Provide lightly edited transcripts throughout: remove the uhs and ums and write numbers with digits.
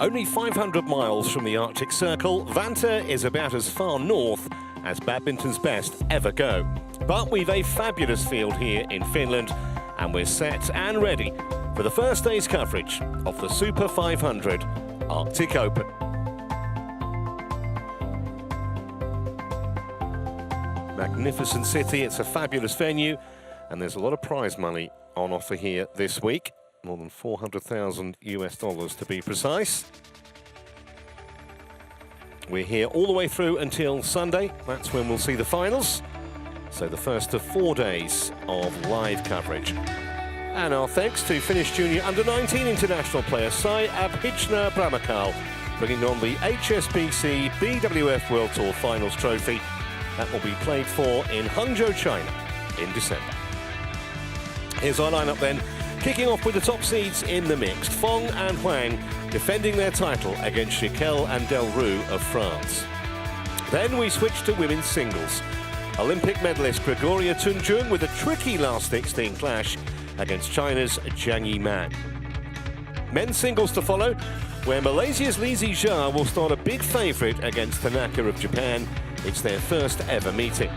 Only 500 miles from the Arctic Circle, Vantaa is about as far north as badminton's best ever go. But we've a fabulous field here in Finland, and we're set and ready for the first day's coverage of the Super 500 Arctic Open. Magnificent city, it's a fabulous venue, and there's a lot of prize money on offer here this week. More than 400,000 US dollars to be precise. We're here all the way through until Sunday. That's when we'll see the finals. So the first of 4 days of live coverage. And our thanks to Finnish junior under-19 international player Sai Abhichna Brahmakal, bringing on the HSBC BWF World Tour Finals trophy. That will be played for in Hangzhou, China in December. Here's our lineup then. Kicking off with the top seeds in the mixed, Feng and Huang defending their title against Gicquel and Delrue of France. Then we switch to women's singles. Olympic medalist Gregoria Tunjung with a tricky last 16 clash against China's Zhang Yiman. Men's singles to follow, where Malaysia's Lee Zhia will start a big favourite against Tanaka of Japan. It's their first ever meeting.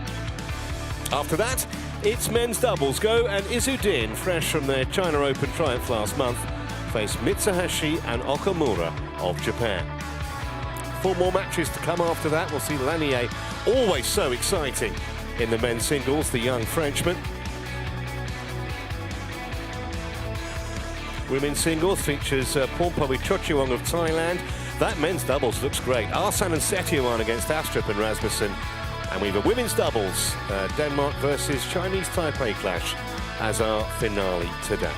After that, it's men's doubles go, and Izudin, fresh from their China Open triumph last month, face Mitsuhashi and Okamura of Japan. 4 more matches to come after that. We'll see Lanier, always so exciting in the men's singles, the young Frenchman. Women's singles features Pornpowi Chochuang of Thailand. That men's doubles looks great. Arsan and Setioan against Astrup and Rasmussen. And we have a women's doubles, Denmark versus Chinese Taipei clash as our finale today.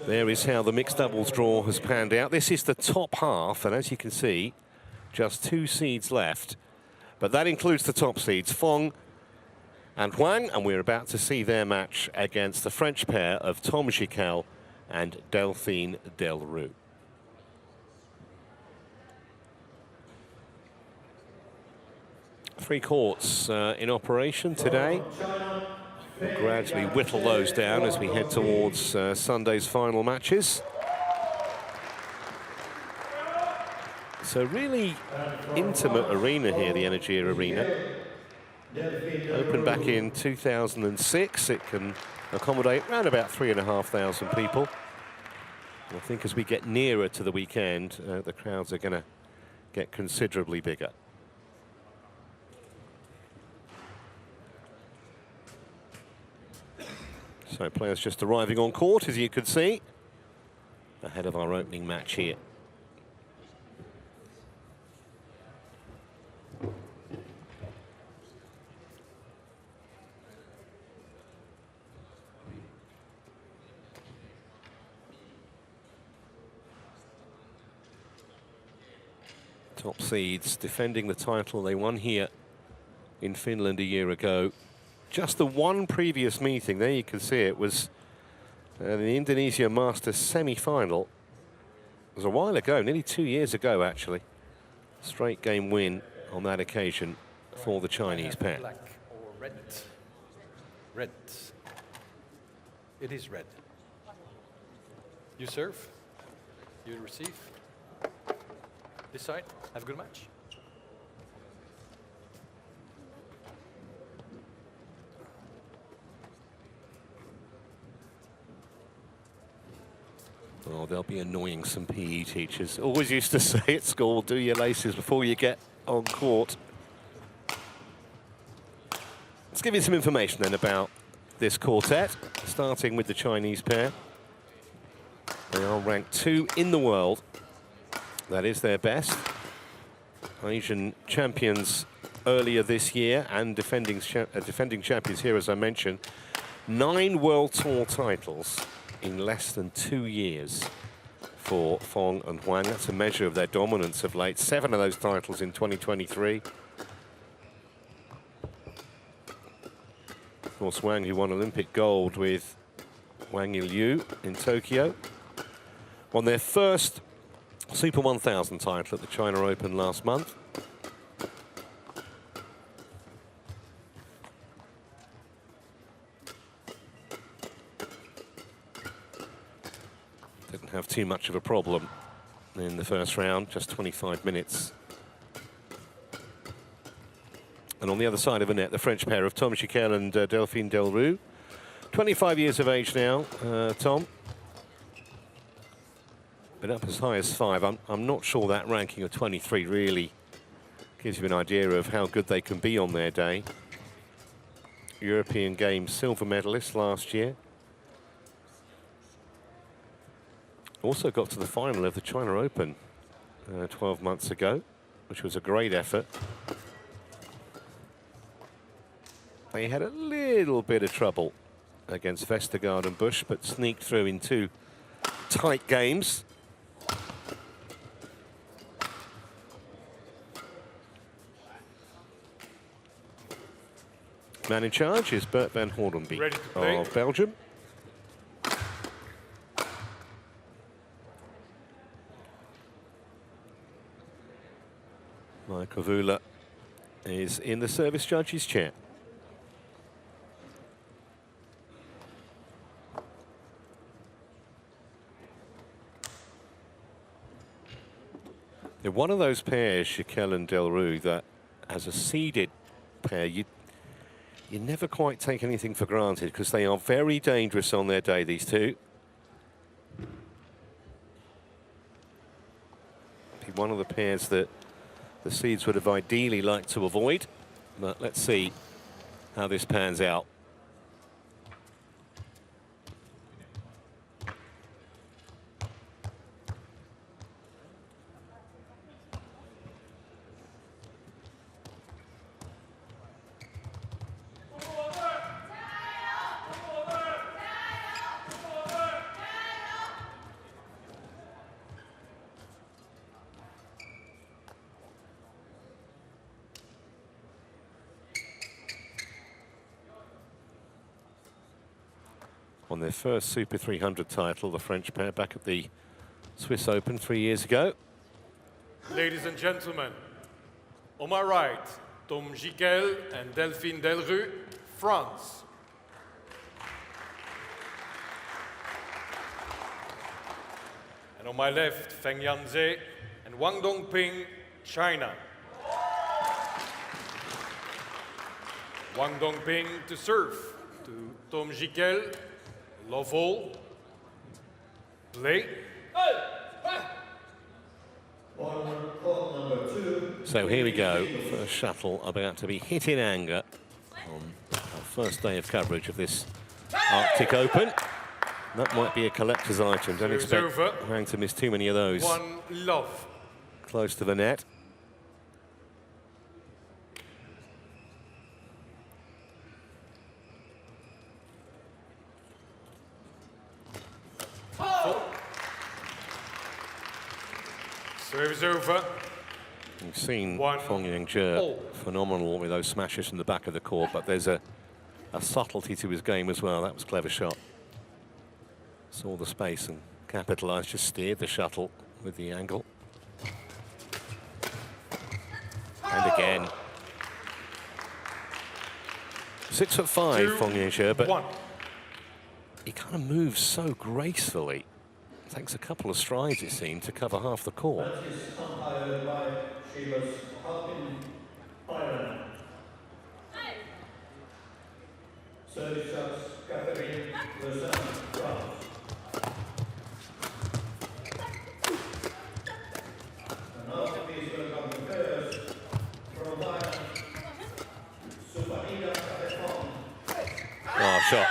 There is how the mixed doubles draw has panned out. This is the top half, and as you can see, just 2 seeds left. But that includes the top seeds, Feng and Huang, and we're about to see their match against the French pair of Tom Gicquel and Delphine Delrue. Three courts in operation today. We'll gradually whittle those down as we head towards Sunday's final matches. So really intimate arena here, the Energy Arena. Opened back in 2006. It can accommodate around about 3,500 people. I think as we get nearer to the weekend, the crowds are going to get considerably bigger. So players just arriving on court, as you can see, ahead of our opening match here. Top seeds defending the title they won here in Finland a year ago. Just the one previous meeting, there you can see it, was the Indonesia Masters semi-final. It was a while ago, nearly 2 years ago actually. Straight game win on that occasion for the Chinese pair. Black or red? Red. It is red. You serve, you receive. This side, have a good match. Oh, they'll be annoying some PE teachers. Always used to say at school, do your laces before you get on court. Let's give you some information then about this quartet, starting with the Chinese pair. They are ranked 2 in the world. That is their best. Asian champions earlier this year and defending champions here, as I mentioned. 9 World Tour titles in less than 2 years for Feng and Huang. That's a measure of their dominance of late. 7 of those titles in 2023. Of course, Huang, who won Olympic gold with Wang Yiliu in Tokyo, won their first Super 1000 title at the China Open last month. didn't have too much of a problem in the first round, just 25 minutes. And on the other side of the net, the French pair of Tom Gicquel and Delphine Delrue. 25 years of age now, Tom. Been up as high as 5. I'm not sure that ranking of 23 really gives you an idea of how good they can be on their day. European Games silver medalist last year. Also got to the final of the China Open 12 months ago, which was a great effort. They had a little bit of trouble against Vestergaard and Bush, but sneaked through in 2 tight games. Man in charge is Bert van Hoornby of Belgium. Michael Vula is in the service judge's chair. They're one of those pairs, Gicquel and Delrue, that as a seeded pair, you never quite take anything for granted because they are very dangerous on their day, these two. Be one of the pairs that the seeds would have ideally liked to avoid, but let's see how this pans out. On their first Super 300 title, the French pair back at the Swiss Open 3 years ago. Ladies and gentlemen, on my right, Tom Gicquel and Delphine Delrue, France. And on my left, Feng and Wang Dongping, China. Wang Dongping to serve to Tom Gicquel. Love all. Play. So here we go. First shuttle about to be hit in anger on our first day of coverage of this Arctic Open. That might be a collector's item. Don't expect Huang to miss too many of those. 1-love. Close to the net. Service over. You've seen Feng phenomenal with those smashes from the back of the court, but there's a subtlety to his game as well. That was a clever shot. Saw the space and capitalised, just steered the shuttle with the angle. And again. 6'5", Feng, but he kind of moves so gracefully. Takes a couple of strides, it seemed, to cover half the court. Oh, shot.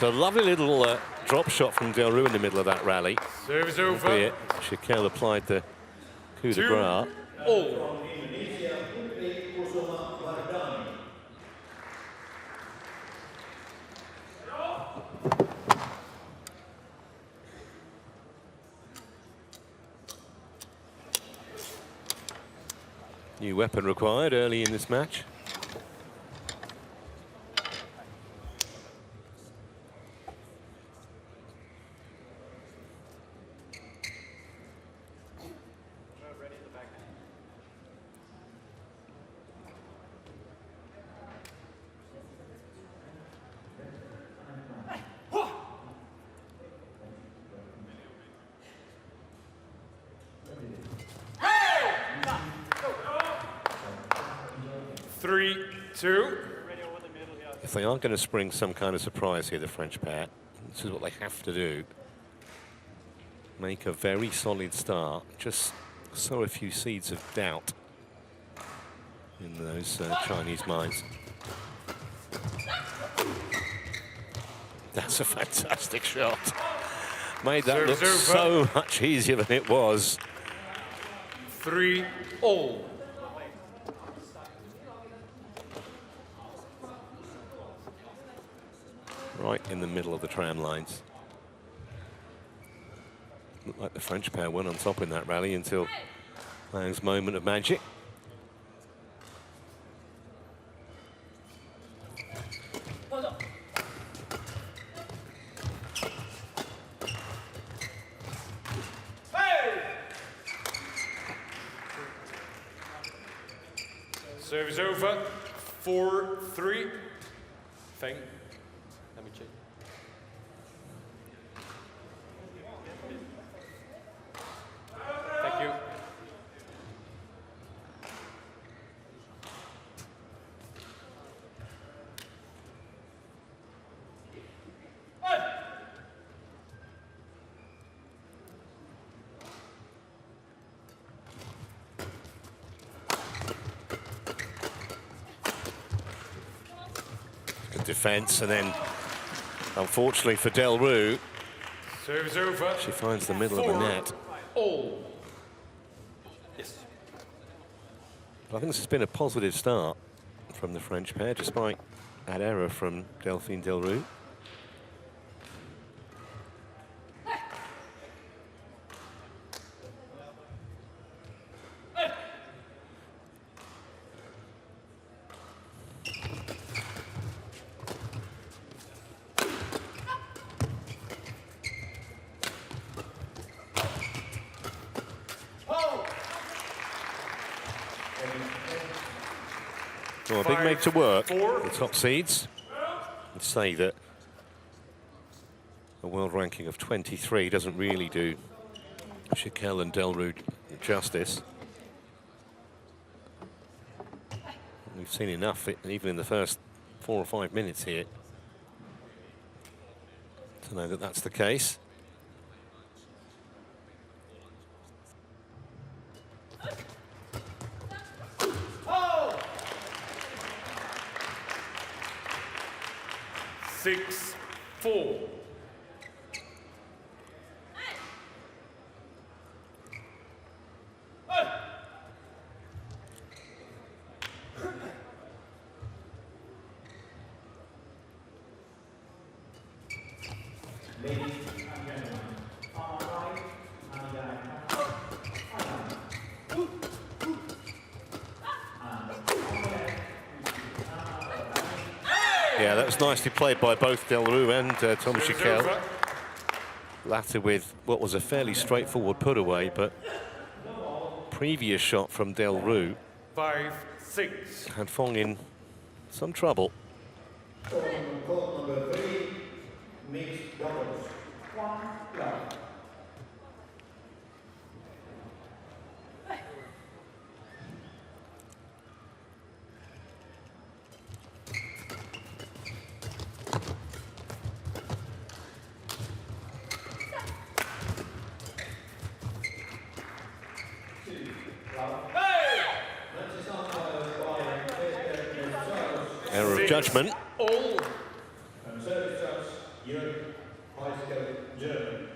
So a lovely little drop shot from Delrue in the middle of that rally. Service over. Gicquel applied the coup de grace. New weapon required early in this match. 3-2. If they are going to spring some kind of surprise here, the French pair, this is what they have to do. Make a very solid start, just sow a few seeds of doubt in those Chinese minds. That's a fantastic shot. Made that look so much easier than it was. 3-all. Right in the middle of the tram lines. Looked like the French pair went on top in that rally until Feng's moment of magic. Service over. 4-3. Feng. Let me check. Thank you. Good defense, and then unfortunately for Delrue, Service over. she finds the middle of the net. All. Yes. But I think this has been a positive start from the French pair, despite that error from Delphine Delrue. Well, a big make to work, the top seeds. I'd say that a world ranking of 23 doesn't really do Gicquel and Delrue justice. We've seen enough, even in the first 4 or 5 minutes here, to know that that's the case. Six, 4. Yeah, that was nicely played by both Delrue and Thomas Gicquel. Latter with what was a fairly straightforward put away, but previous shot from Delrue 5-6. had Feng in some trouble. Court number 3, mixed doubles. 1 love. Error of judgment. All. And service judge, German.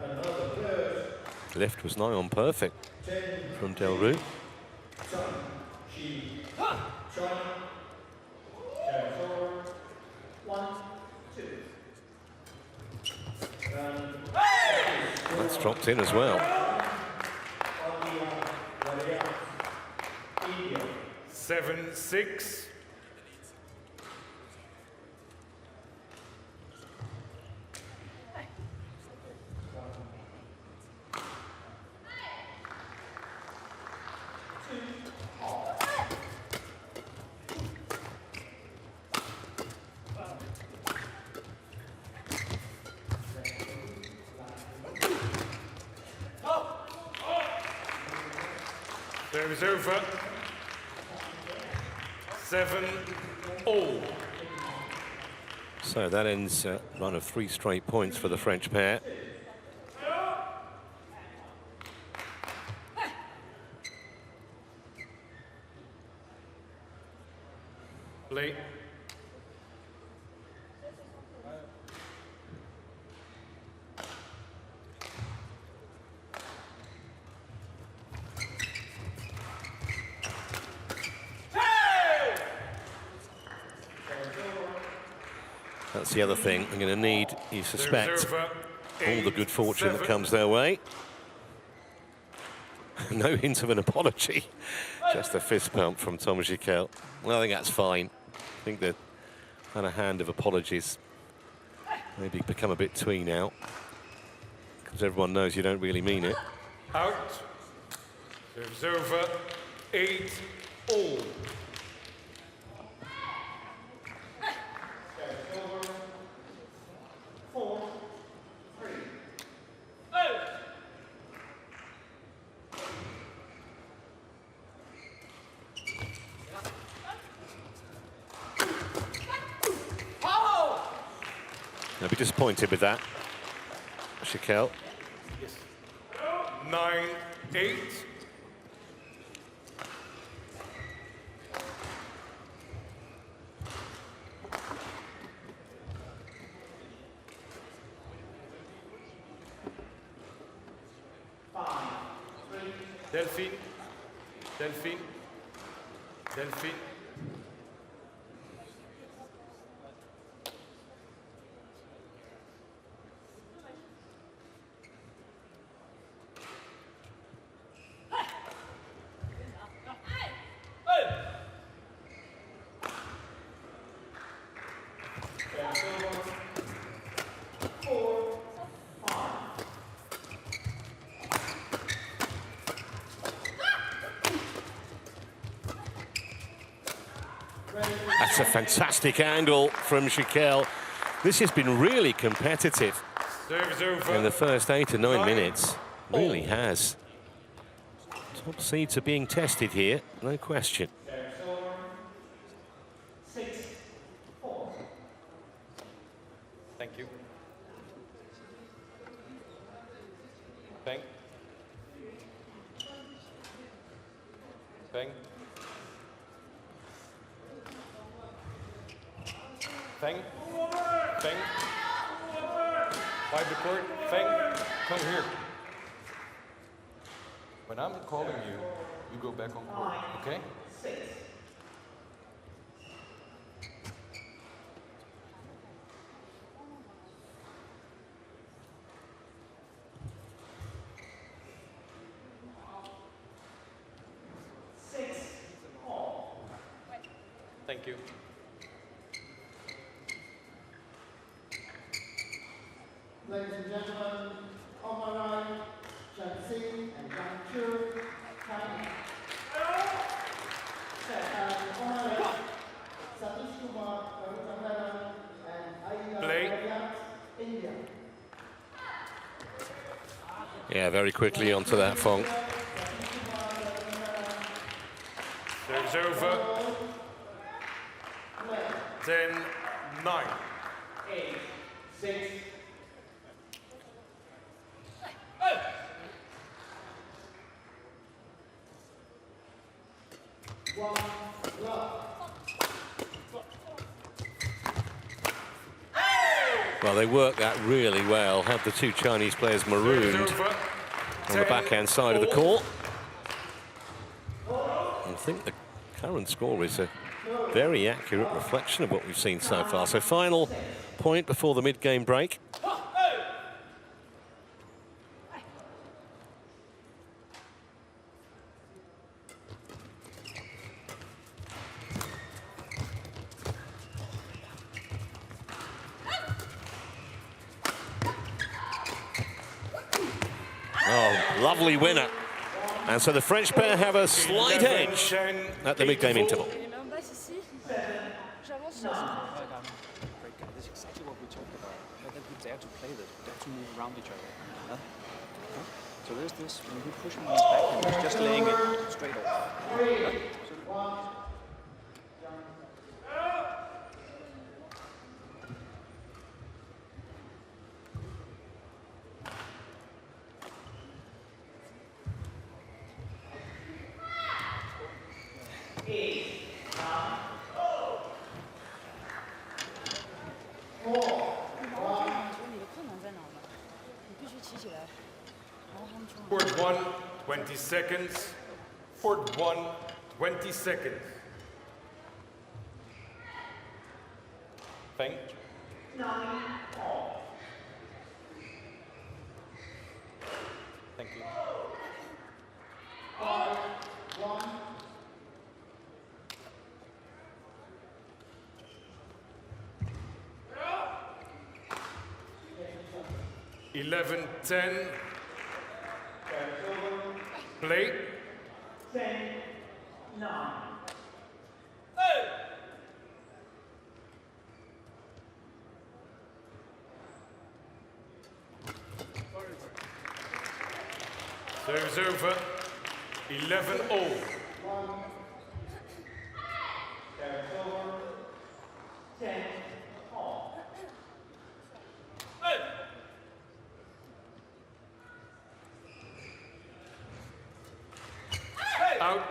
Another third. Lift was nigh on perfect from Delrue. China. 1, 2. That's dropped in as well. 7-6. Service over. 7-all. So that ends a run of 3 straight points for the French pair. Play. That's the other thing. I'm going to need, you suspect, all the good fortune that comes their way. No hint of an apology, just a fist pump from Tom Gicquel. Well, I think that's fine. I think the kind of hand of apologies maybe become a bit twee now, because everyone knows you don't really mean it. Out. Service over. 8-all. I'll be disappointed with that, Gicquel. Yes. 9-8. Delphine. Delphine. Delphine. That's a fantastic angle from Gicquel. This has been really competitive in the first 8 to 9 minutes. Really has. Top seeds are being tested here, no question. Thank you. Feng. Feng. Feng. Feng. Wipe the court. Feng, come here. When I'm calling you, you go back on court, okay? Thank you. Ladies and gentlemen, on my right, Chen and Yang Chu, China. On my left, Satish Kumar, and Play. Aida India. Yeah, very quickly onto that, Feng. Serves over. 10-9. 8-6. Well, they worked that really well, had the 2 Chinese players marooned on the backhand side of the court. I think the current score is a very accurate reflection of what we've seen so far. So final point before the mid-game break. Oh, lovely winner. And so the French pair have a slight edge at the mid-game interval. That's exactly what we talked about. That we dare to play this, we dare to move around each other. So there's this, when he pushed him on his backhand, he's just laying it straight off. Forward 1, 20 seconds. Forward 1, 20 seconds. Feng. 9 all. Thank you. 5, 1. 11-10. Play. 10, 9. Service over. 11-all. 10 all. Out.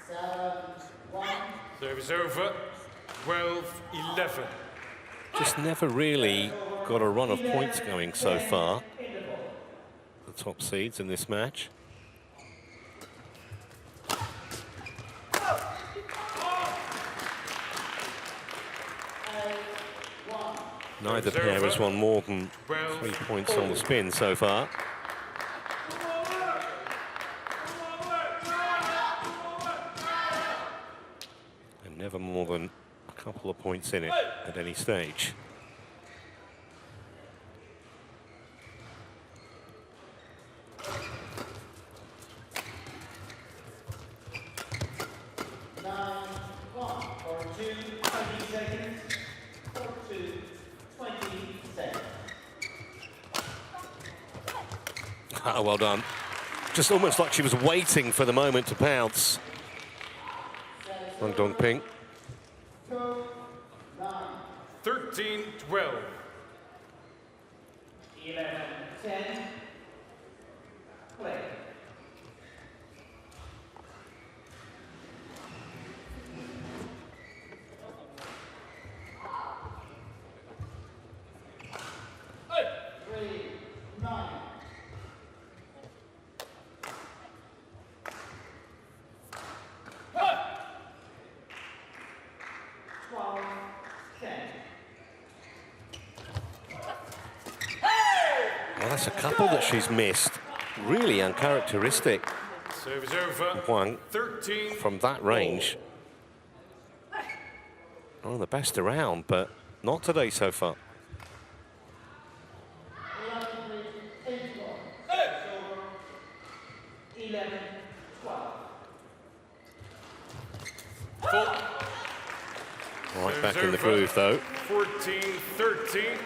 7, 1. Service over. 12-11. Just never really got a run of points going so far. The top seeds in this match. Neither pair has won more than 3 points on the spin so far. And never more than a couple of points in it at any stage. Oh, well done. Just almost like she was waiting for the moment to pounce. Wang Dongping. 13-12. 11-10. Play. Well, that's a couple that she's missed. Really uncharacteristic. Service over. Huang 13 from that range. Oh, the best around, but not today so far. Right back in the groove, though. 14-13.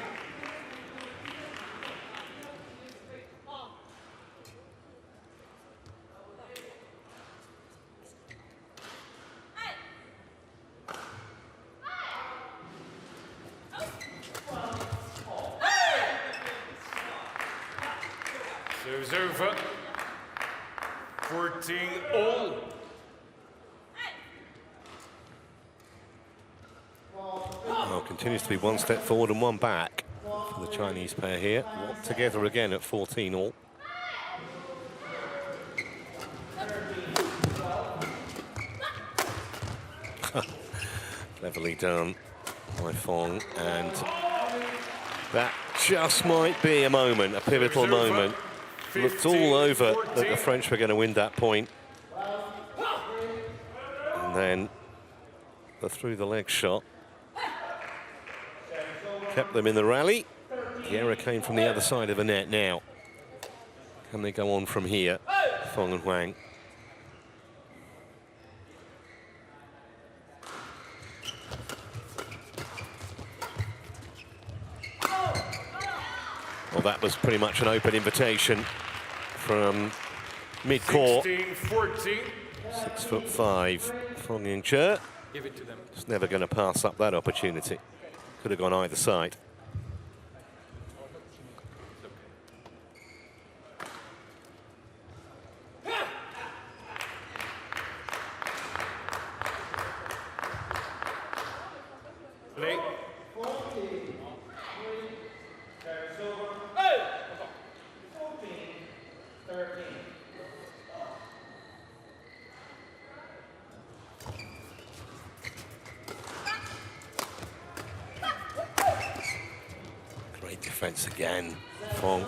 Service over. 14-all. Well, continues to be one step forward and one back for the Chinese pair here. Together again at 14-all. Cleverly done by Feng, and that just might be a moment, a pivotal moment. Looked all over that the French were going to win that point. And then the through the leg shot kept them in the rally. The error came from the other side of the net now. Can they go on from here, Feng and Huang? Well, that was pretty much an open invitation from mid-court. 16-14. 6'5", Feng Ying-che. Give it to them. Just never going to pass up that opportunity. Could have gone either side. Play. 14, 13. Great defense again, Feng.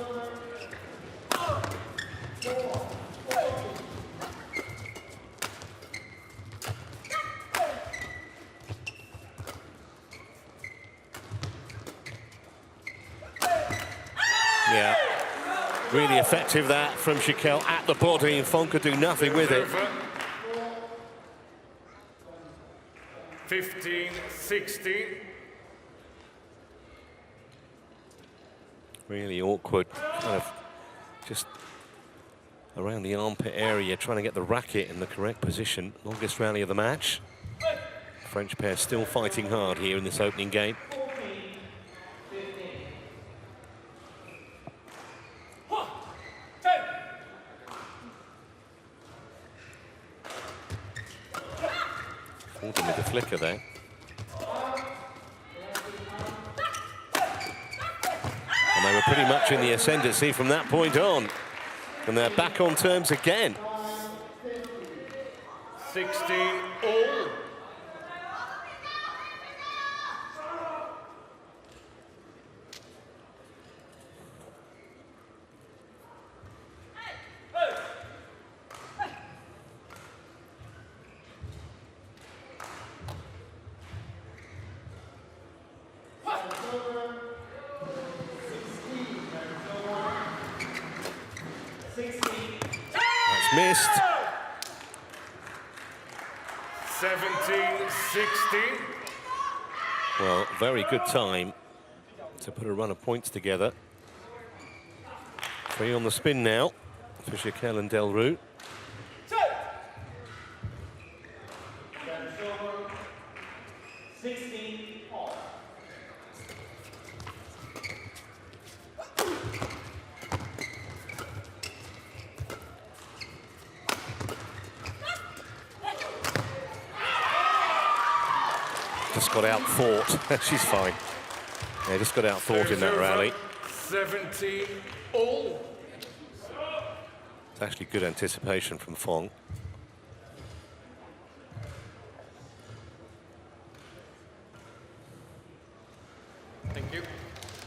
Yeah, really effective that from Gicquel at the body, and Feng could do nothing with it. 15-16. Really awkward, kind of just around the armpit area, trying to get the racket in the correct position. Longest rally of the match. French pair still fighting hard here in this opening game. 14 with the flicker there. And they were pretty much in the ascendancy from that point on. And they're back on terms again. 16-all. That's missed. 17-16. Well, very good time to put a run of points together. 3 on the spin now for Gicquel and Delrue. Just got out-thought. She's fine. Yeah, just got out-thought in that rally. 17-all. It's actually good anticipation from Feng. Thank you.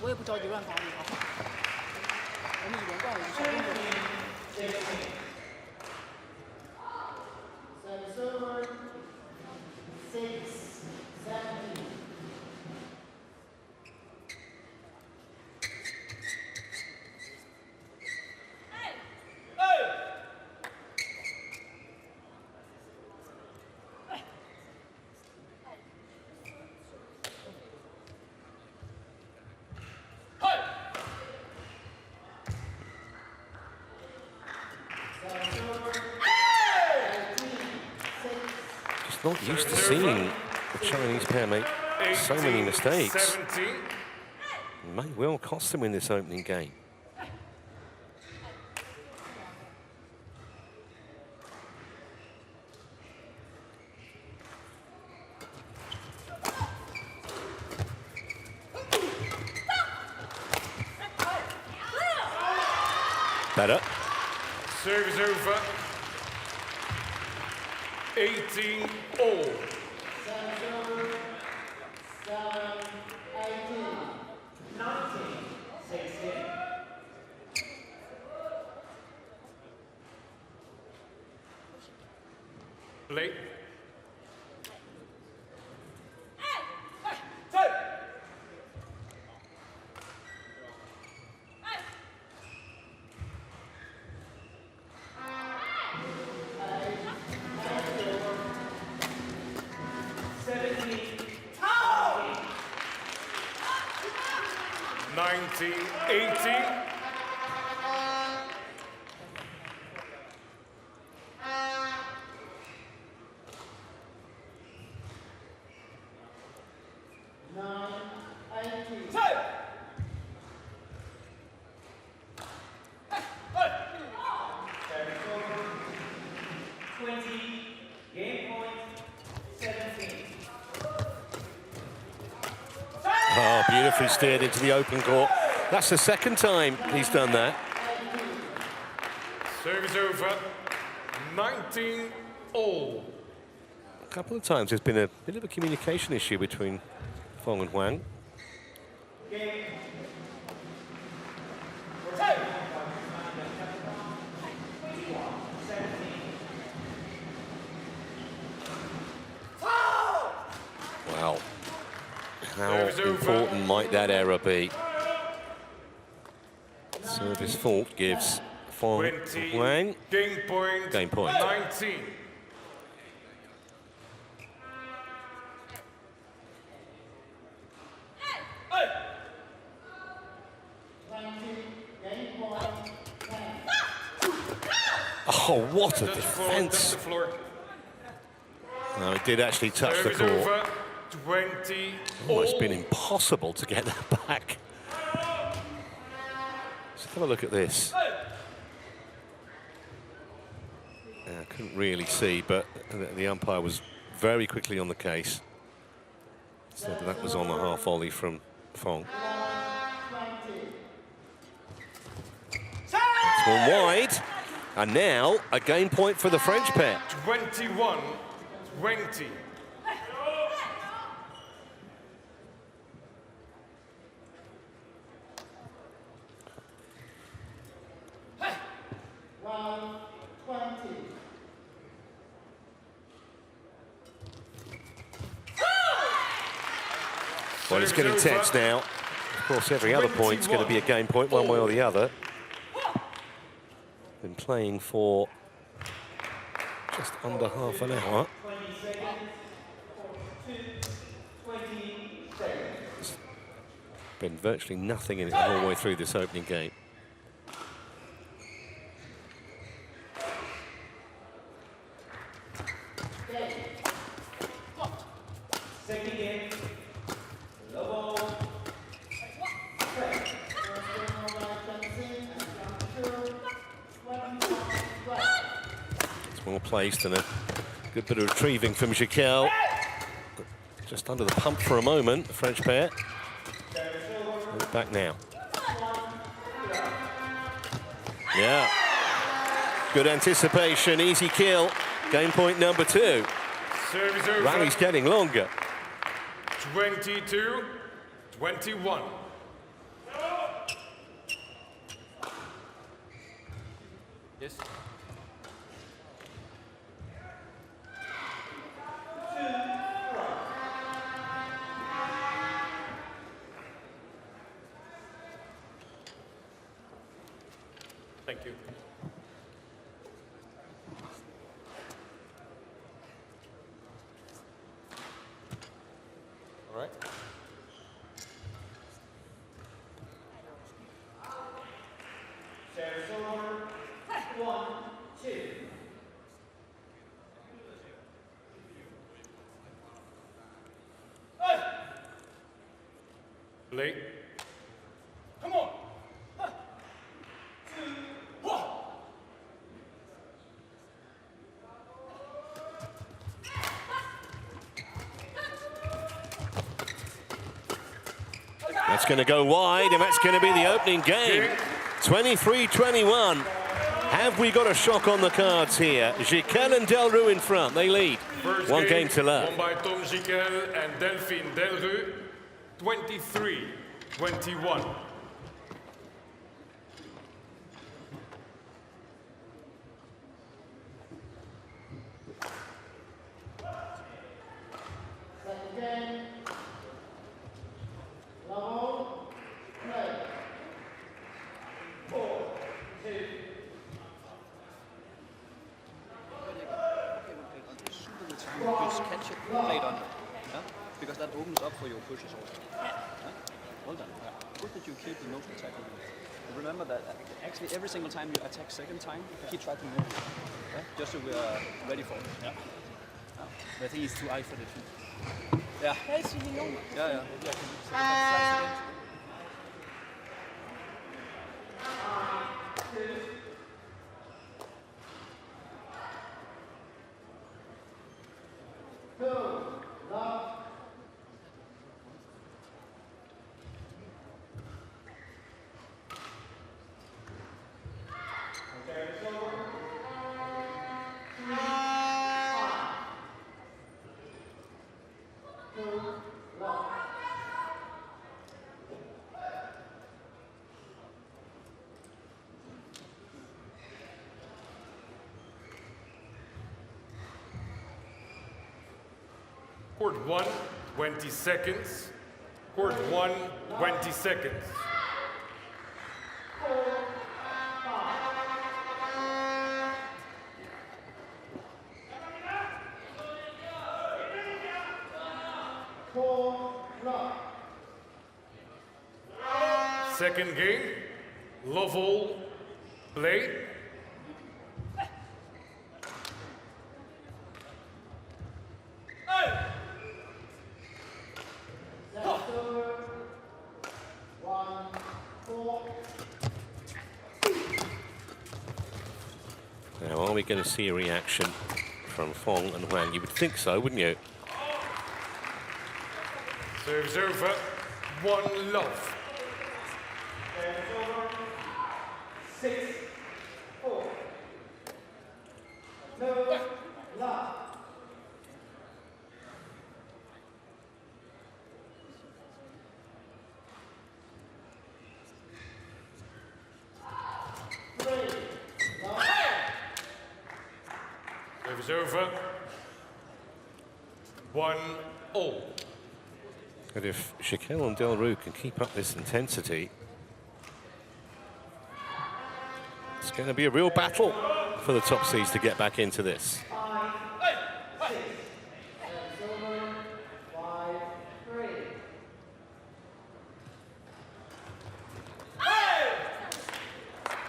我也不着急乱发力啊，我们一连贯，我们小动作。 Service over. 6-17. Just not used to seeing the Chinese pair make so many mistakes. 17. May well cost them in this opening game. Better. Service over. 18-all. 19-16. Play. 90-80. Oh, beautifully steered into the open court. That's the second time he's done that. Service over. 19-all. A couple of times there's been a bit of a communication issue between Feng and Huang. Wow. How important might that error be? Service fault gives Feng Huang game point. 19. Oh, what a defense. No, it did actually touch the court. Over. 20. Almost been impossible to get that back. Let's have a look at this. I couldn't really see, but the umpire was very quickly on the case. So that was on a half volley from Feng. It's one wide. And now a game point for the French pair. 21-20. Well, it's getting tense now. Of course, every other point's going to be a game point, one way or the other. Been playing for just under half an hour. There's been virtually nothing in it the whole way through this opening game. Well placed and a good bit of retrieving from Gicquel. Just under the pump for a moment, the French pair. Back now. Yeah. Good anticipation, easy kill. Game point number 2. Rally's getting longer. 22-21. Yes. Thank you. All right. Service over. 1, 2. Late. Come on. That's going to go wide, and that's going to be the opening game. 23-21. Have we got a shock on the cards here? Gicquel and Delrue in front. They lead. First One game to love. Won by Tom Gicquel and Delphine Delrue. 23-21. Just catch it, play it under. Yeah? Because that opens up for your pushes also. Yeah? Well done. Good that you keep the nose attacking. Remember that actually every single time you attack second time, keep trying to move. Yeah? Just so we are ready for it. Yeah. I think he's too high for the feet. Yeah. Helst vil nogen. Yeah. Court 1, 20 seconds. Court 1, 20 seconds. Second game, Lovell, play. Now, are we going to see a reaction from Feng and Huang? You would think so, wouldn't you? Serves over, 1 love. 6-4. No love. Serves over, 1-all. But if Gicquel and Delrue can keep up this intensity, it's going to be a real battle for the top seeds to get back into this.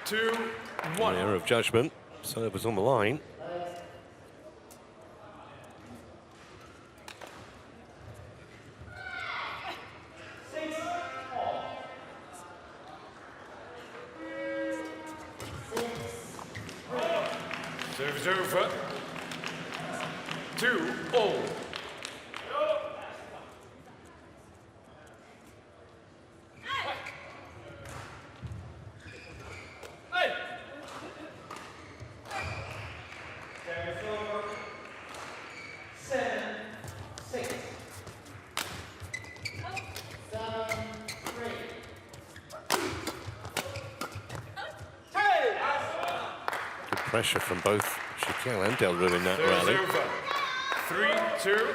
2-1. An error of judgment, so it was on the line. Serves over, 2-all. Pressure from both Gicquel and Delrue in that rally. Serves over, 3-2.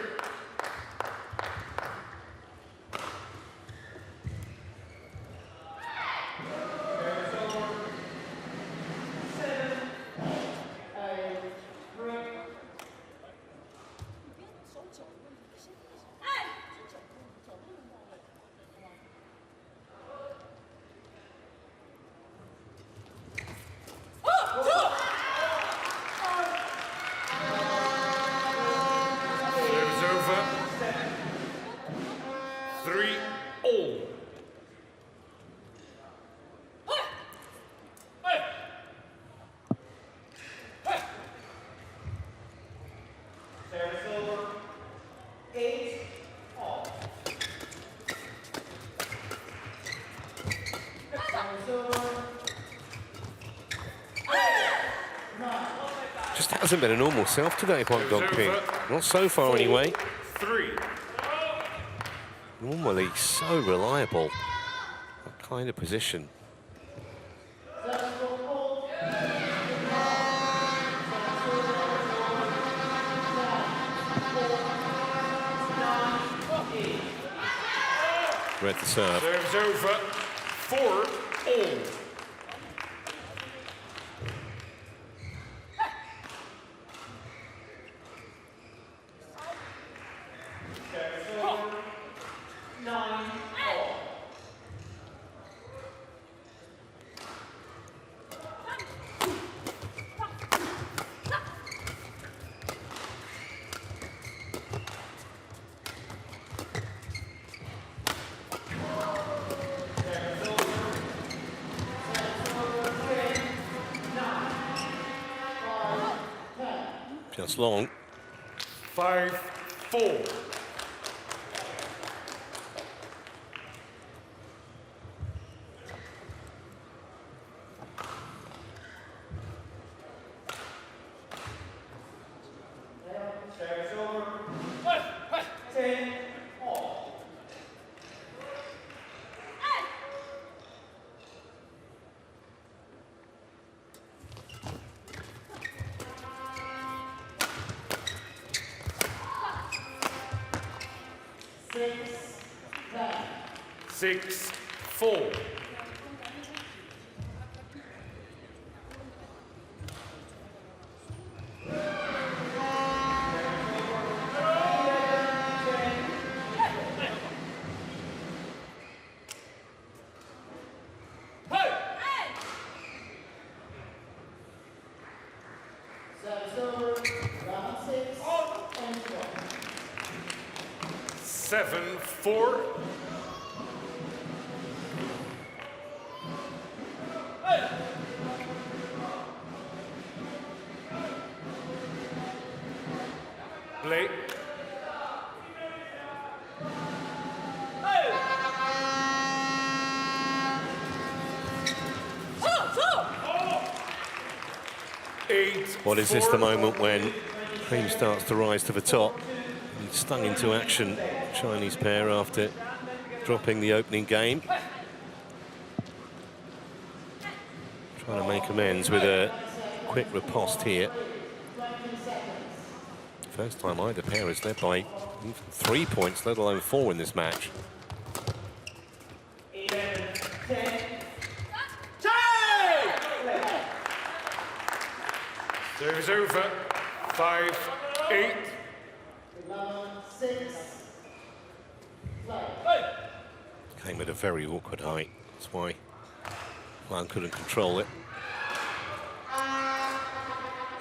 Serves over, 3-all. Just hasn't been a normal self today, Huang Dongping. Not so far anyway. 3. Normally so reliable. That kind of position. Read the serve. Serves over, 4-all. Just long. 5-4. Service over. 10 all. Six, 4. Service over. Round 6 and 1. 7-4. Play. Well, is this the moment when cream starts to rise to the top? And stung into action, Chinese pair after dropping the opening game. Trying to make amends with a quick riposte here. First time either pair has led by even 3 points, let alone 4 in this match. 11, 10. Service over. 5-8. 6. Came at a very awkward height. That's why Huang couldn't control it.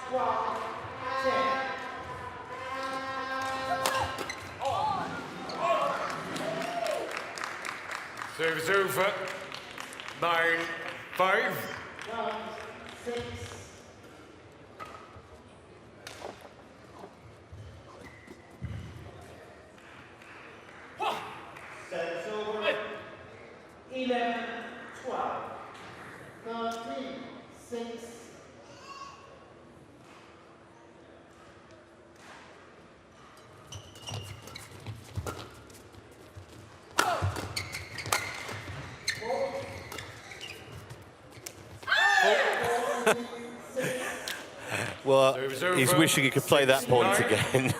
12, 10. Service over. 9-5. Round 6. Service over. 11, 12. 13, 6. Well, Service over. he's wishing he could play that point again.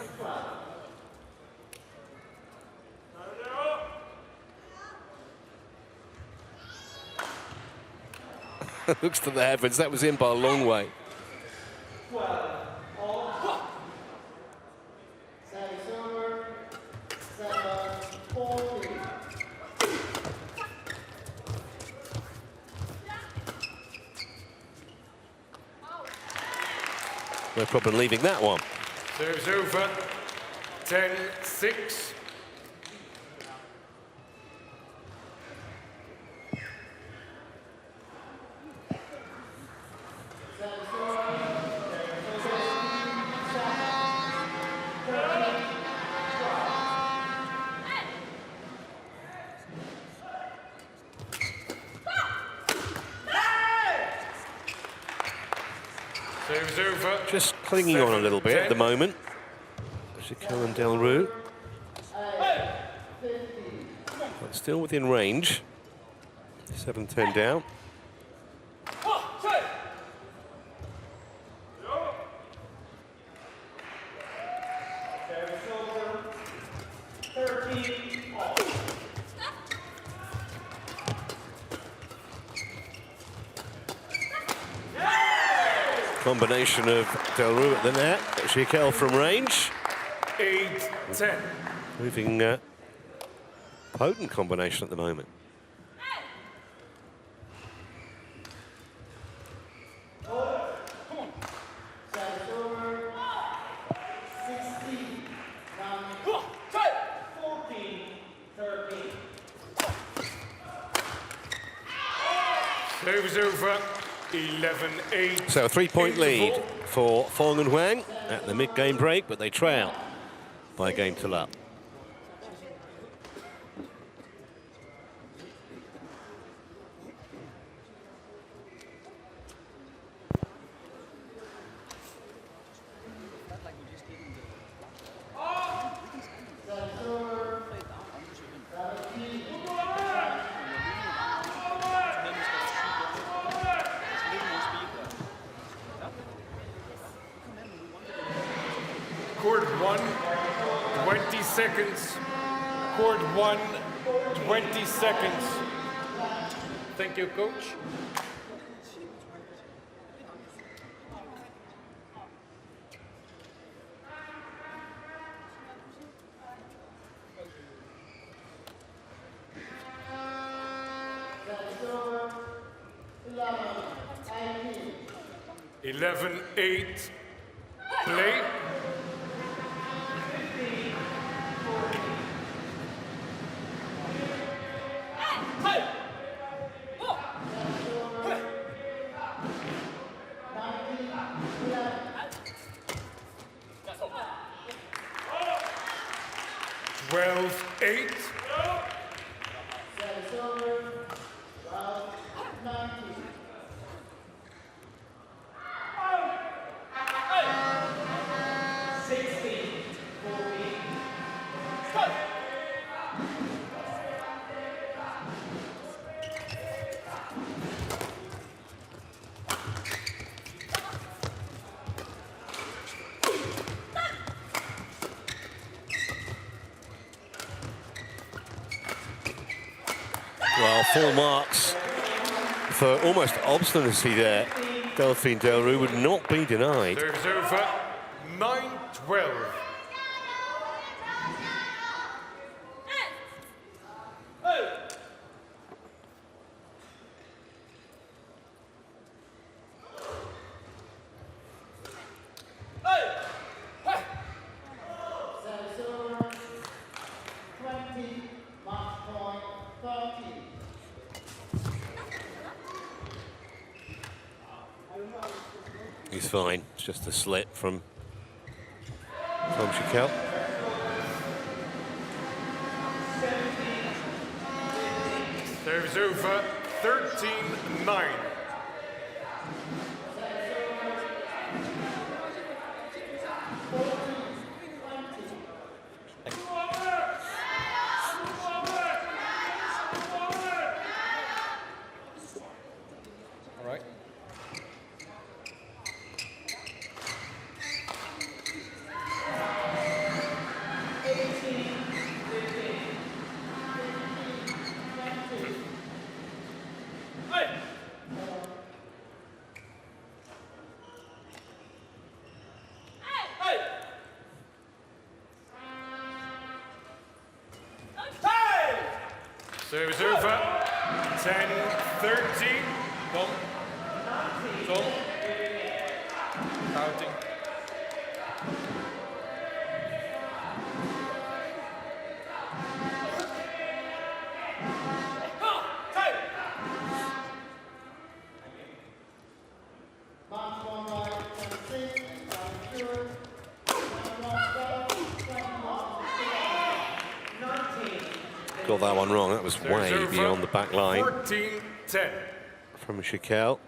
Looks to the heavens, that was in by a long way. 12 all. Service over. 7, 14. No problem leaving that one. Service over. 10-6. Service over. Just clinging on a little bit at the moment. Gicquel and Delrue. But still within range. 7-10 down. Service over. 13 all. Combination of Delrue at the net, Gicquel from range. 8-10. Moving potent combination at the moment. Service over. 16. Round 14, 13. Service over. 11-8. So a 3-point lead for Feng and Huang. at the mid-game break, but they trail by a game to love. Court 1, 20 seconds. Court 1, 20 seconds. Thank you, coach. Service over. 11-8. Play. Eight. Service over. 12-19. Well, full marks for almost obstinacy there. Delphine Delrue would not be denied. Serves over. 9-12. Service over. 20. Match point 30. He's fine. It's just a slip from Gicquel. Serves over. 13-9. All right. Serves over. 10-13. Tom. Tom. Counting. Match one right 26. Sure. 19. Got that one wrong. That was Serves way over. beyond the back line 14-10. from Gicquel.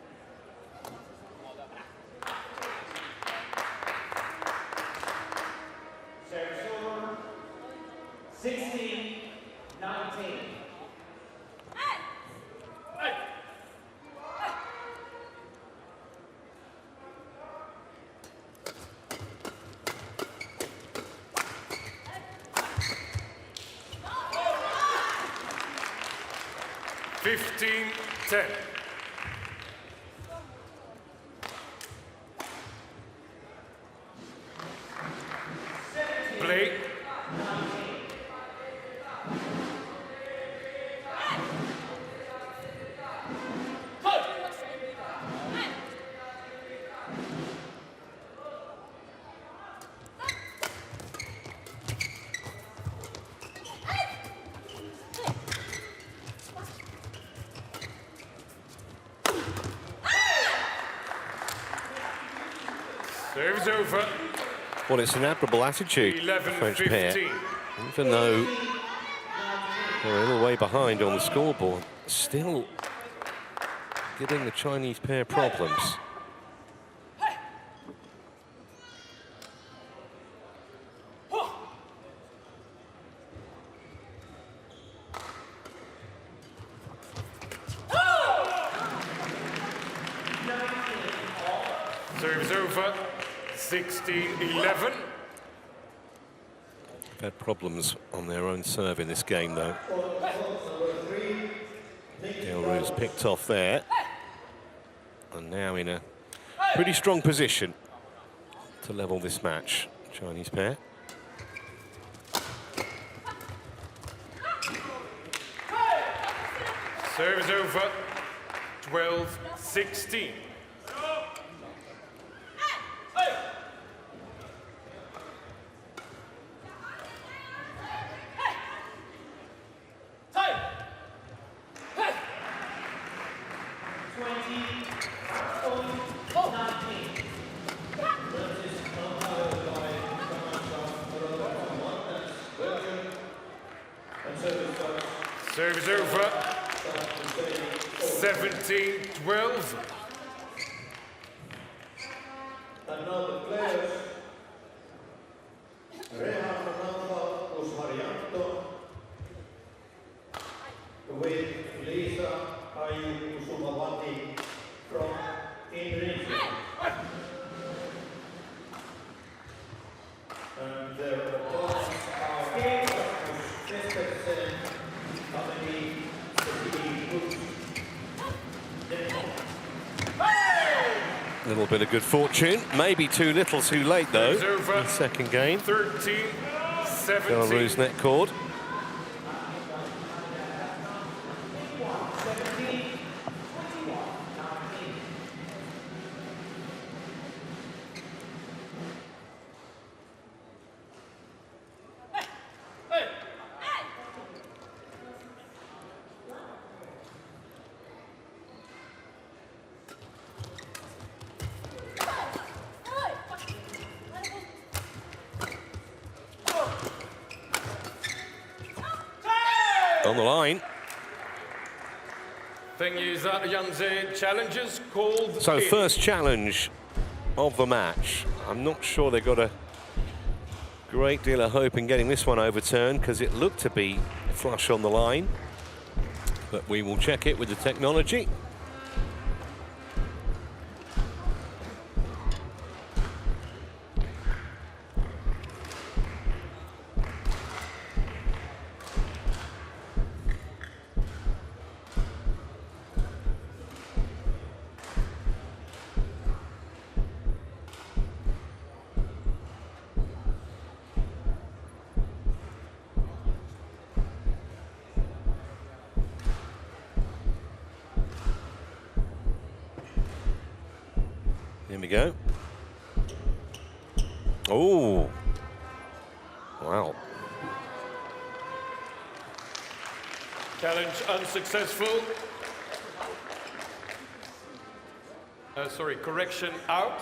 Service over. 16-19. $15-10. Play. Serves over. Well, it's an admirable attitude, the French pair. 11-15. Even though they're a little way behind on the scoreboard, still giving the Chinese pair problems. Serves over, 16-11. Had problems on their own serve in this game, though. Delrue's picked off there. And now in a pretty strong position to level this match. Chinese pair. Serves over, 12-16. Serves over, 17-12. And now the players, with Lisa Ayusumawati from Indonesia. And their opponents are Christensen, Kamini, A little bit of good fortune. Maybe too little too late, though. In the second game. 13-17. Delrue's net cord. On the line. Feng Yangze challenges called. So in. first challenge of the match. I'm not sure they've got a great deal of hope in getting this one overturned because it looked to be flush on the line. But we will check it with the technology. Here we go. Oh, wow. Challenge unsuccessful. Sorry, correction out.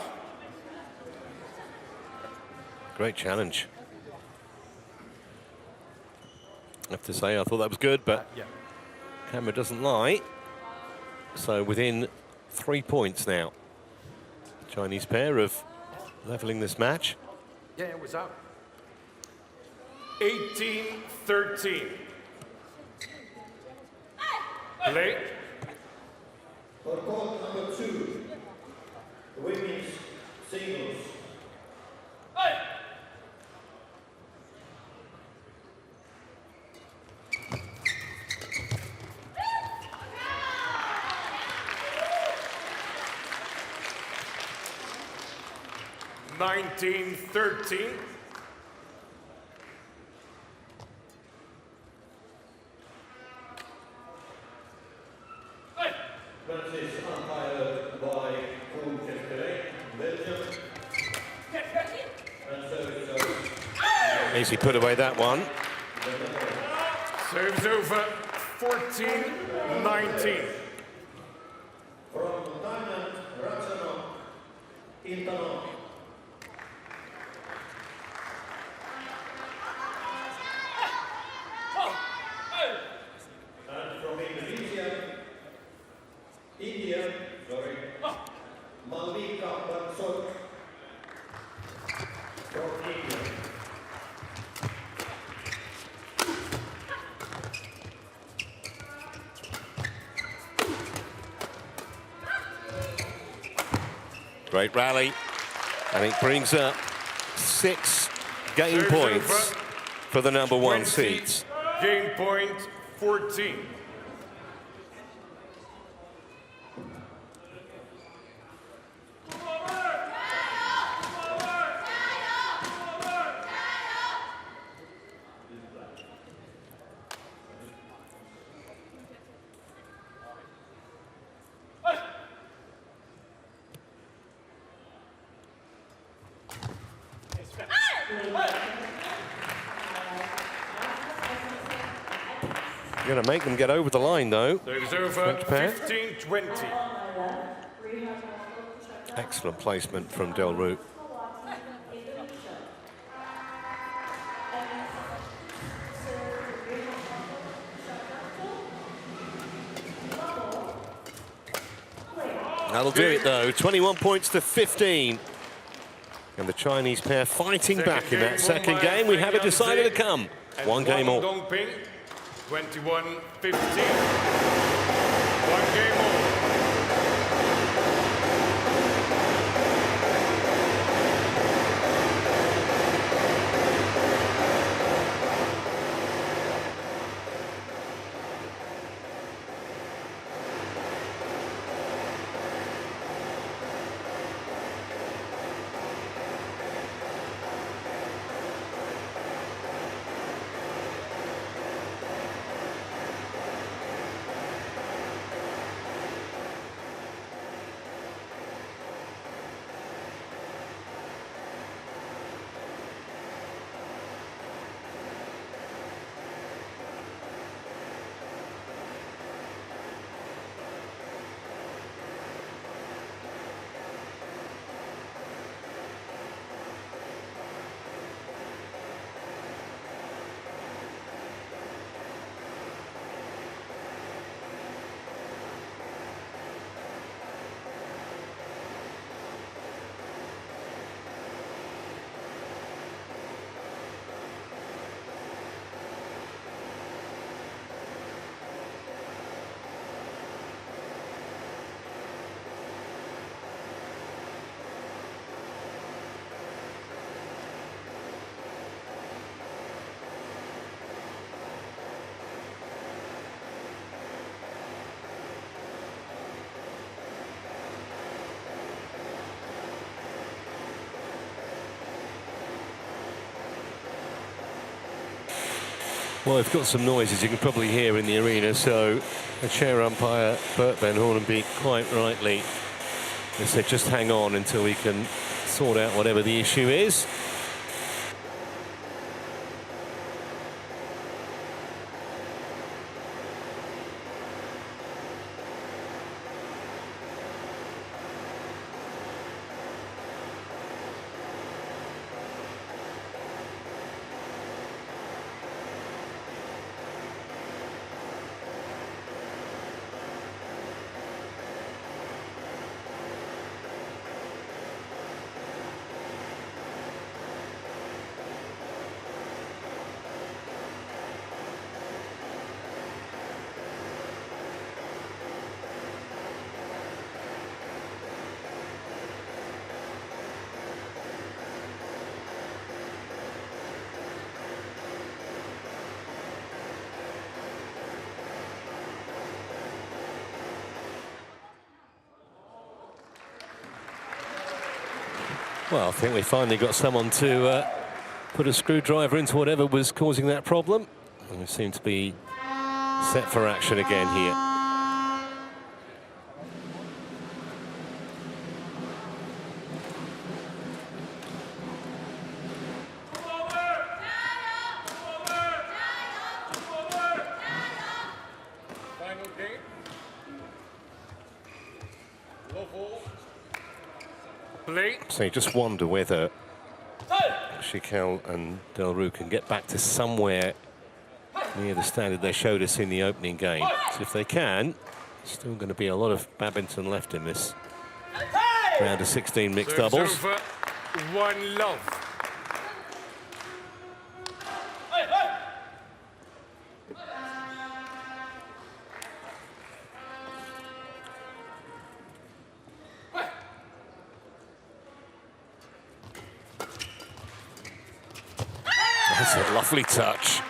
Great challenge. I have to say, I thought that was good, but Yeah. camera doesn't lie. So within 3 points now. Chinese pair of leveling this match. Yeah, it was out. 18-13. Play. For court number 2, the women's singles. $19-13. Francis umpired by Huang, Belgium. And so Easy put away that one. Serves over, 14-19. from Thailand, Ratchanok, Intanok. Great rally, and it brings up 6 game Serves points over. for the number 1 20, seeds. Game point 14. Going to make them get over the line, though. Serves over. French pair. 15-20. Excellent placement from Delrue. That'll do it, though. 21 points to 15. And the Chinese pair fighting back in that second game. We have a decider to come. One game all. 21-15. 1 game all. Well, we've got some noises you can probably hear in the arena, so the chair umpire, Bert Van Hornby, quite rightly, they said just hang on until we can sort out whatever the issue is. Well, I think we finally got someone to put a screwdriver into whatever was causing that problem. And we seem to be set for action again here. Final game. Play. So you just wonder whether Gicquel and Delrue can get back to somewhere near the standard they showed us in the opening game. So if they can, still going to be a lot of badminton left in this round of 16 mixed Serves doubles. over. 1-love. That's a lovely touch.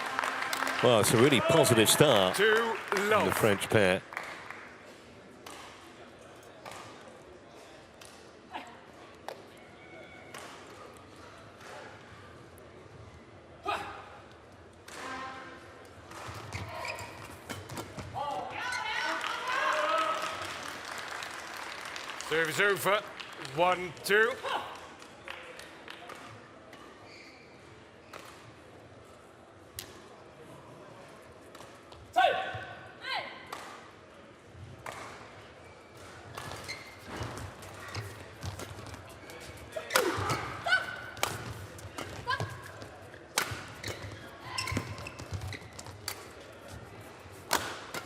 Well, it's a really positive start Too from low. the French pair. Service over. 1-2.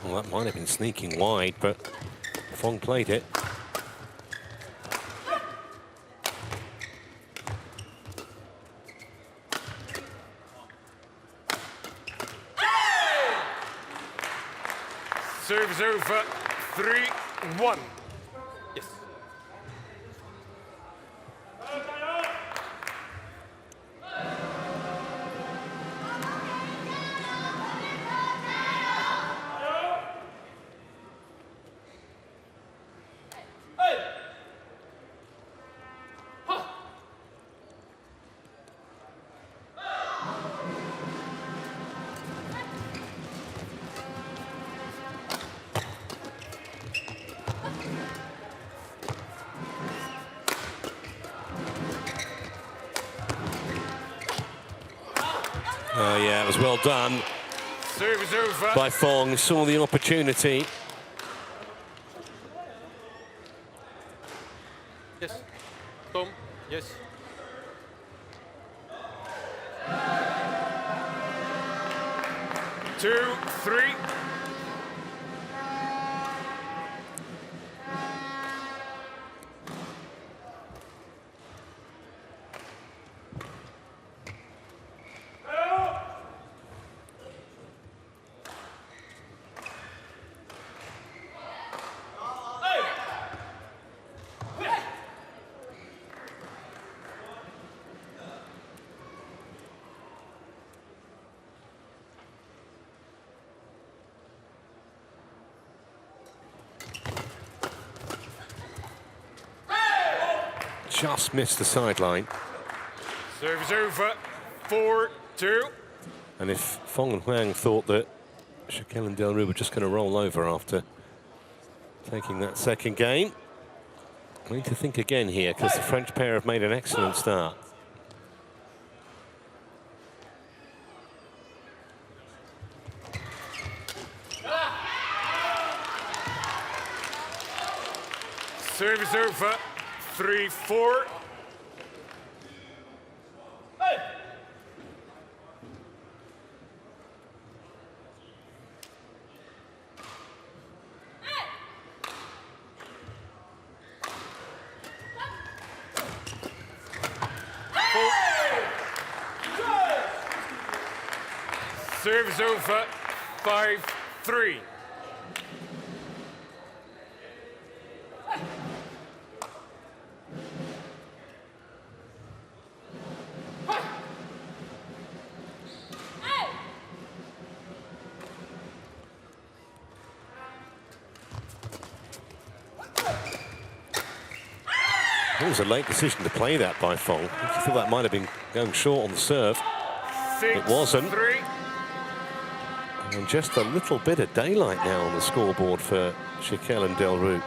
Well, that might have been sneaking wide, but Feng played it. Service over. 3-1. Yes. Oh yeah, it was well done Service over. by Feng. Saw the opportunity. Yes. Tom. Yes. Two, three. Just missed the sideline. Service over. 4-2. And if Feng and Huang thought that Gicquel and Delrue were just going to roll over after taking that second game, we need to think again here, because the French pair have made an excellent start. Service over. 3-4. Service over. 5-3. It was a late decision to play that by Feng. I thought that might have been going short on the serve. It wasn't. 6-3. And just a little bit of daylight now on the scoreboard for Gicquel and Delrue.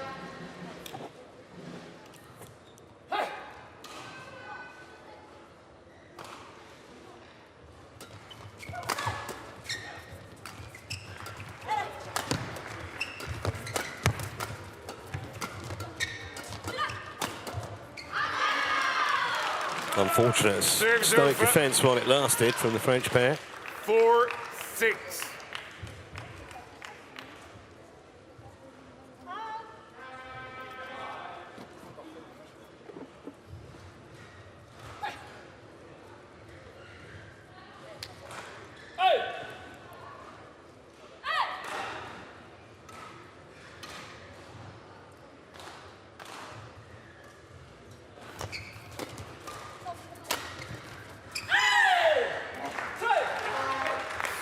Unfortunate stoic defence while it lasted from the French pair. 4-6.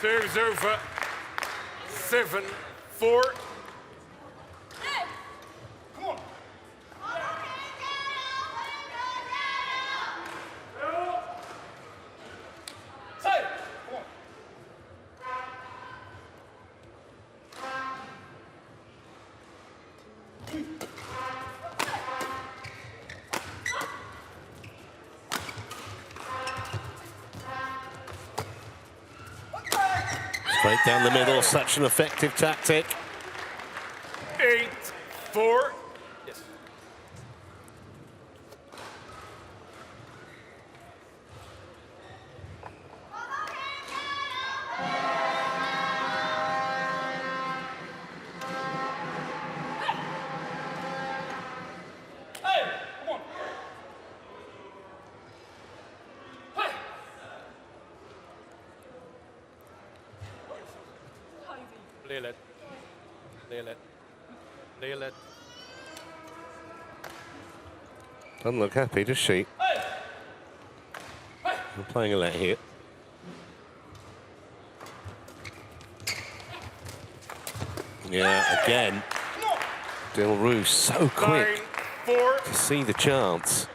Serves over. 7-4. Straight down the middle, such an effective tactic. 8-4. Yes. Leylet. Leylet. Leylet. Doesn't look happy, does she? We're playing a let here. Yeah, again. Delrue so quick 9-4. to see the chance.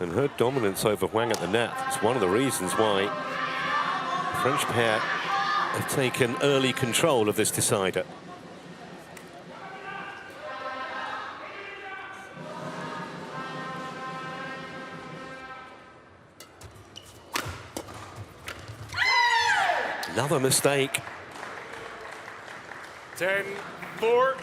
And her dominance over Huang at the net is one of the reasons why the French pair have taken early control of this decider. Another mistake. 10-4.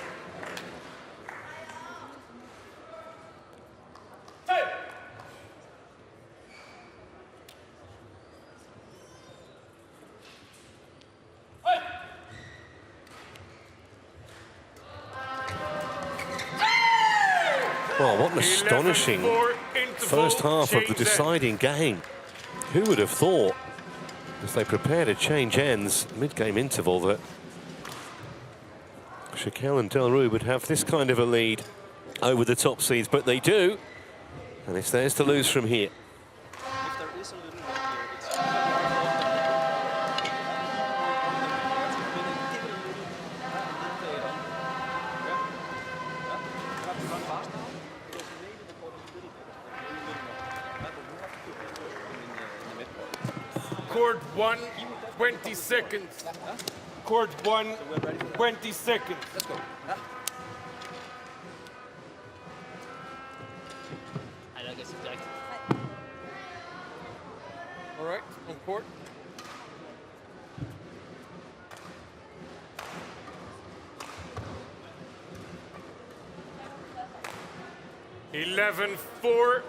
Well, what an astonishing 11-4 interval, first half of the change deciding game. Who would have thought, as they prepare to change ends mid-game interval, that Gicquel and Delrue would have this kind of a lead over the top seeds, but they do, and it's theirs to lose from here. If there is a little one here, it's Court 1, 20 seconds. Court 1, 20 seconds. Let's go. I like it, Jack. All right, on court. Eleven, 4.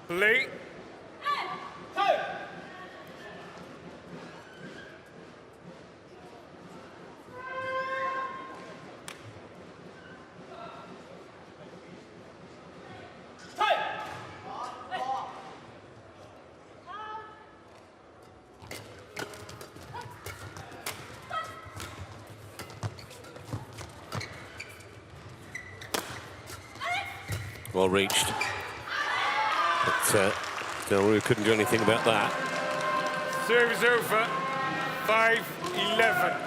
Play. Well reached. But Delrue couldn't do anything about that. Service over. 5-11.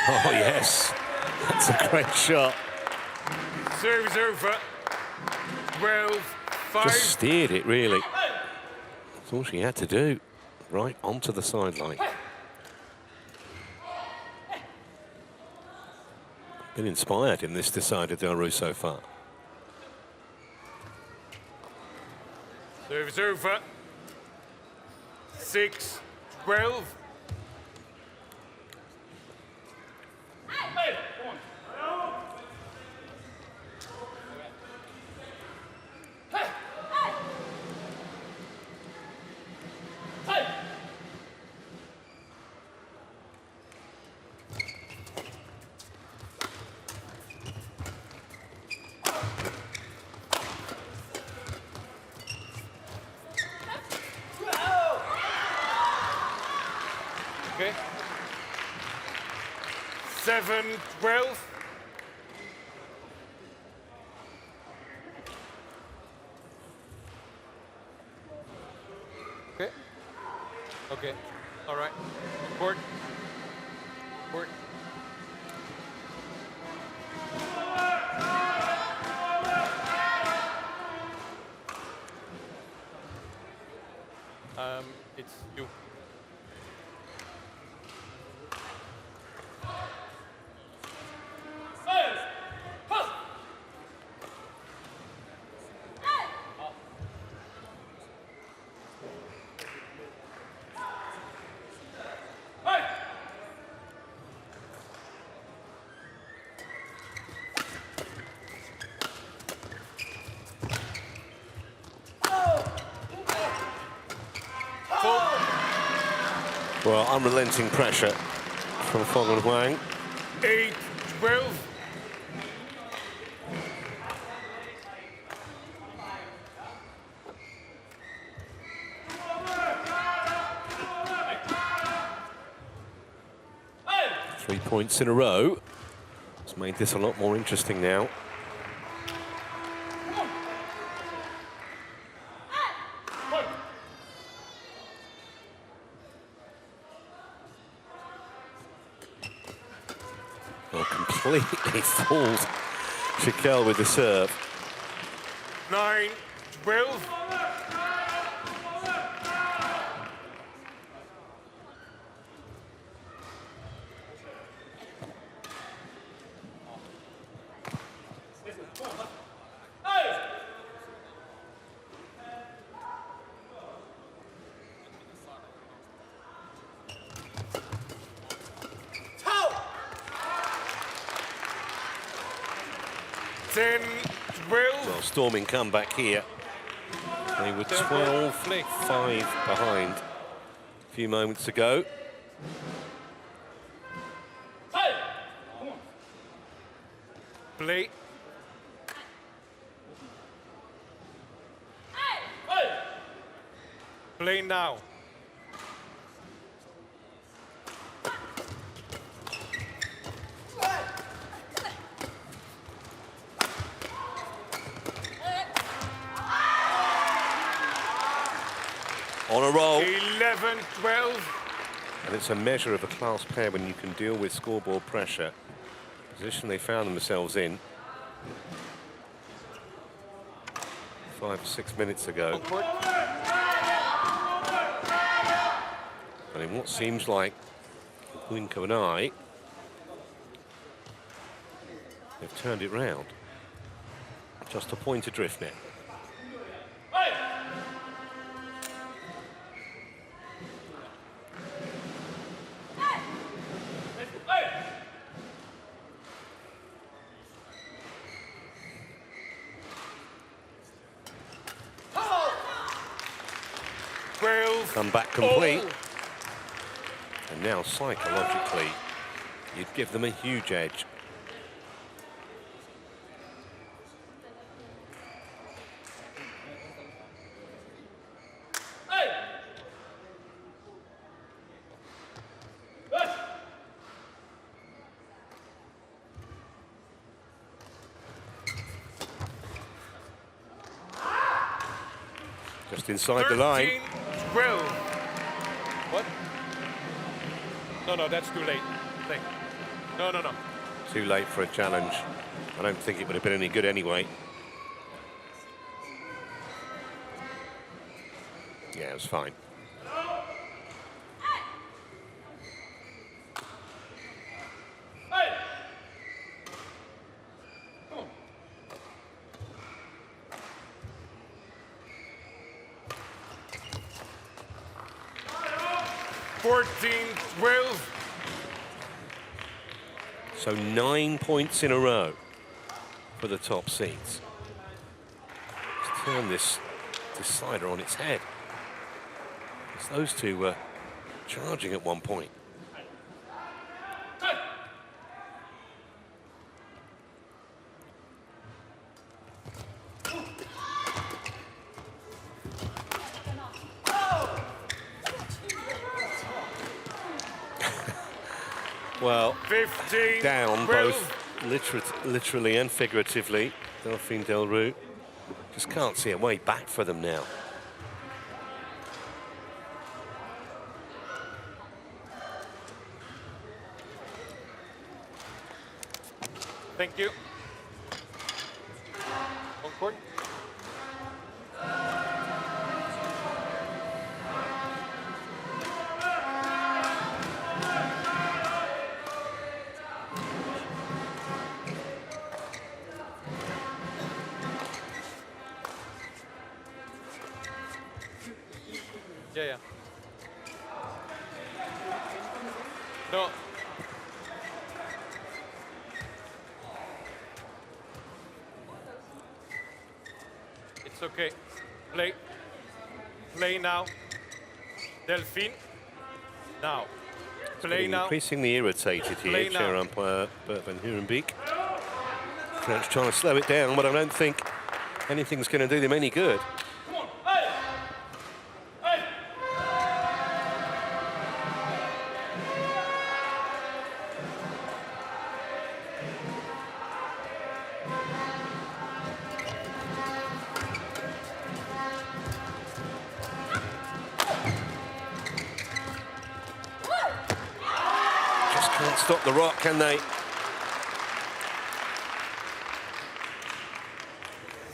Oh, yes. That's a great shot. Service over. 12-5. Just steered it, really. That's all she had to do. Right onto the sideline. Been inspired in this decider, Delrue, so far. Service over. 6-12. 7-12. Okay. Okay. All right. Court. Court. It's you. Well, unrelenting pressure from Feng and Huang. 8-12. Three points in a row. It's made this a lot more interesting now. Well, completely fools Gicquel with the serve. 9-12. Well, storming comeback here. They were 12-5 behind a few moments ago. Play. Play now. On a roll. 11-12. And it's a measure of a class pair when you can deal with scoreboard pressure. Position they found themselves in 5 or 6 minutes ago. And in what seems like a wink of an eye, they've turned it round. Just a point adrift now. Comeback complete. And now psychologically, you'd give them a huge edge. Just inside the line. 12. What? No, that's too late. No. Too late for a challenge. I don't think it would have been any good anyway. Yeah, it was fine. So 9 points in a row for the top seeds. Let's turn this decider on its head. Because those two were charging at one point. Well, 15, down 12. both literally and figuratively. Delphine Delrue just can't see a way back for them now. Thank you. On court. Yeah. No. It's okay. Play. Play now. Delphine. Now. Play now. Increasingly irritated here, Play chair now. umpire Bert van Hurenbeek. French trying to slow it down, but I don't think anything's going to do them any good. Can't stop the rock, can they?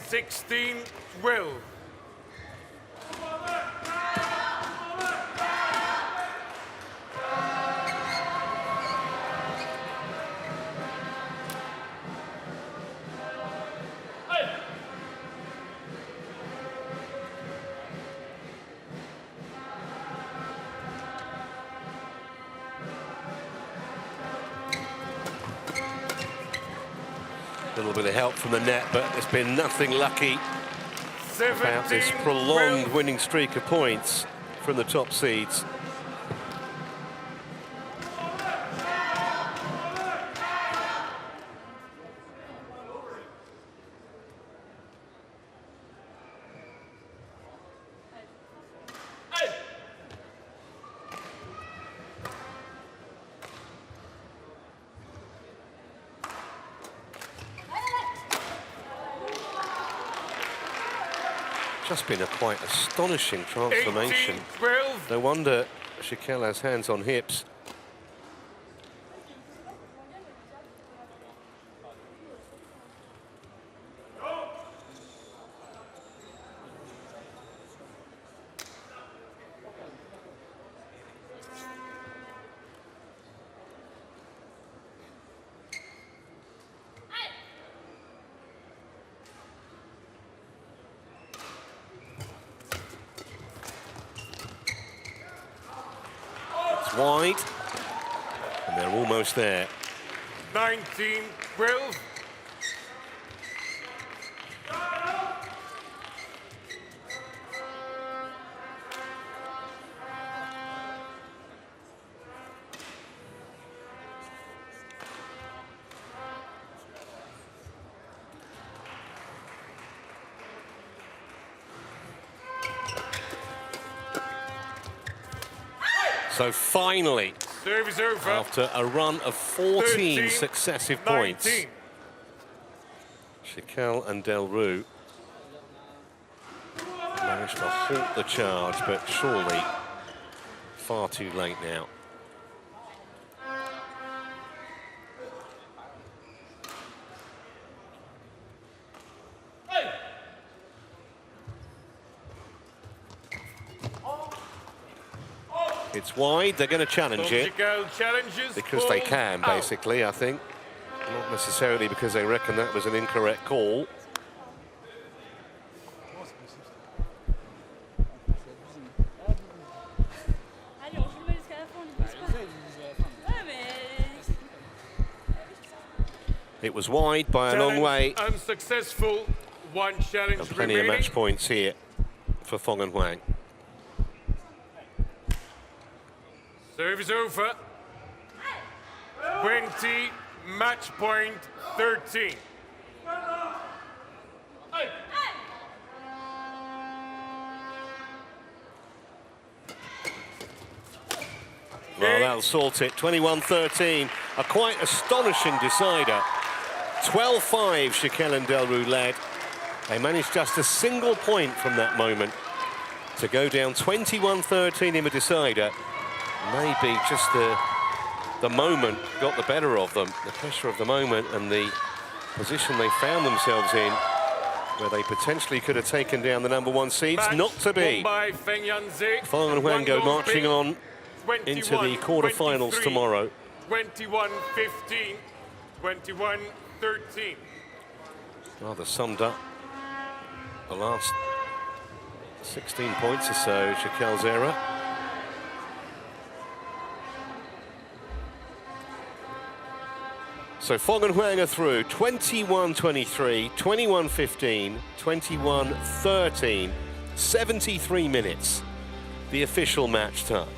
16-12. A little bit of help from the net, but there's been nothing lucky about this 17-12. prolonged winning streak of points from the top seeds. Just been a quite astonishing transformation. 18-12. No wonder Gicquel has hands on hips. Wide, and they're almost there. 19-12. So finally, Service over. after a run of 14 13, successive points, 19. Gicquel and Delrue managed to halt the charge, but surely far too late now. It's wide, they're going to challenge it Gicquel challenges. because they ball can, out. basically, I think. Not necessarily because they reckon that was an incorrect call. It was wide by a long way. Unsuccessful. One challenge And plenty remaining. of match points here for Feng and Huang. Service over. 20, match point 13. Well, that'll sort it. 21-13, a quite astonishing decider. 12-5, Gicquel and Delrue led. They managed just a single point from that moment to go down 21-13 in a decider. Maybe just the moment got the better of them, the pressure of the moment and the position they found themselves in, where they potentially could have taken down the #1 seeds. Match Not to be. by Feng Feng and Huang go marching on into the quarterfinals tomorrow. 21-15, 21-13. Rather summed up the last 16 points or so, Gicquel's era. So Feng and Huang are through. 21-23, 21-15, 21-13, 73 minutes, the official match time.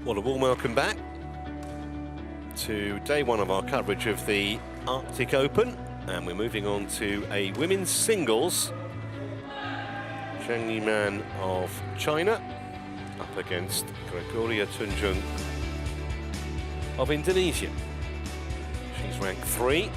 Well, a warm welcome back to day one of our coverage of the Arctic Open, and we're moving on to a women's singles. Zhang Yiman of China up against Gregoria Tunjung of Indonesia. She's ranked 3.